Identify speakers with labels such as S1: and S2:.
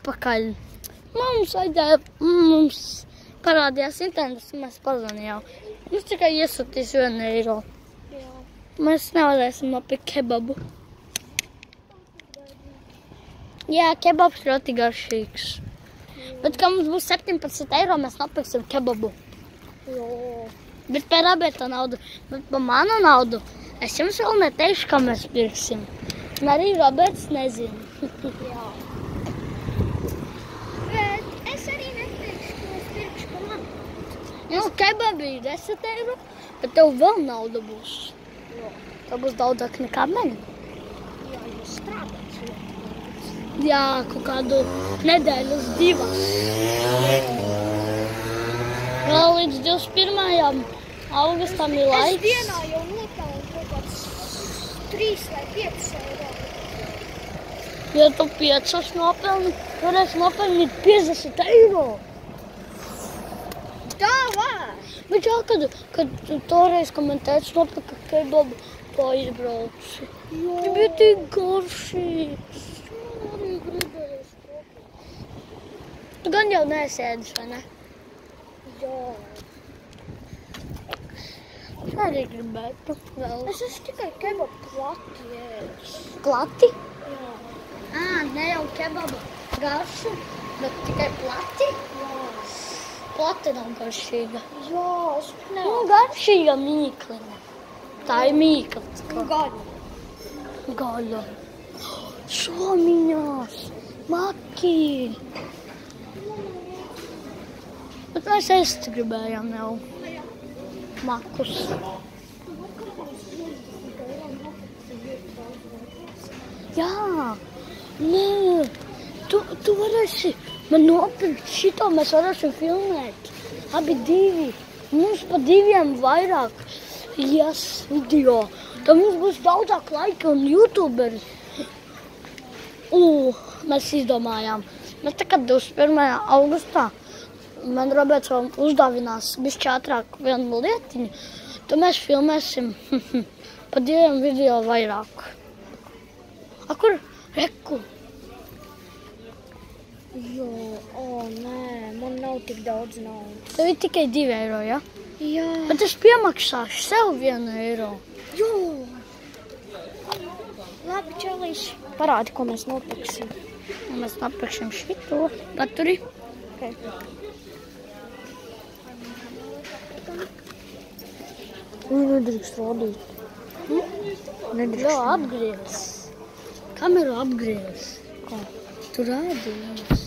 S1: atpakaļ. Mums parādījās internets, un mēs pazvanījām. Mums tikai iesūtīs 1 eiro. Mēs nevarēsim nopirkt kebabu. Jā, kebabs ļoti garšīgs. Bet, kad mums būs 17 eiro, mēs nopirksim kebabu. Bet par Roberta naudu, bet par manu naudu, es jums vēl neteikšu, kā mēs pirksim. Un arī Roberts nezina.
S2: Jā. Bet es arī neteikšu, ka es pirkšu par manu.
S1: Kebabi ir 10 eiro, bet tev vēl nauda būs. Tev būs daudzāk nekā man.
S2: Jā, jūs strādāt.
S1: Jā, kaut kādu nedēļas 2. Vēl līdz 21. augustam ir laiks.
S2: Es dienā jau nopelnu kaut kāds 3 vai 5 eiro.
S1: Ja tu 5 nopelni, varēs nopelnīt 50 eiro.
S2: Tā var!
S1: Bet jā, kad tu toreiz, kad man teica nopirka kebabu, to izbraucu. Jā. Bija tik garšīgs.
S2: Arī gribējos kopā.
S1: Tu gan jau nesēdis, vai ne?
S2: Jā.
S1: Es arī gribētu vēl.
S2: Es esmu tikai kebabu plati jēdis.
S1: Klati?
S2: Jā.
S1: Ne jau kebaba garšu, bet tikai plati?
S2: Jā.
S1: Plati nav garšīga.
S2: Jā, es
S1: Garšīga mīkliņa. Tā ir mīkla.
S2: Gaļa.
S1: Gaļa. Šomiņās. Maki. Bet mēs ēst gribējām jau. Makus. Jā. Nē. Tu varēsi man nopirkt šito, mēs varēsim filmēt. Abi 2. Mums pa 2 vairāk video. Tad mums būs daudzāk laika un youtuberi. Mēs izdomājām. Mēs tagad 21. augustā man Roberts vēl uzdāvinās bišķi ātrāk vienu lietiņu. Tad mēs filmēsim pa 2 video vairāk. Kur? Reku.
S2: Jā, nē, man nav tik daudz naudas.
S1: Tev ir tikai 2 eiro, ja?
S2: Jā.
S1: Bet es piemaksāšu sev 1 eiro.
S2: Jā. Labi, čalīs. Parādi, ko mēs nopirksim.
S1: Mēs nopirksim šito. Paturi.
S2: Okay. Nedrīkst rādīt.
S1: Jā, apgriez. Kameru apgriez.
S2: Kā?
S1: Tu rādījies.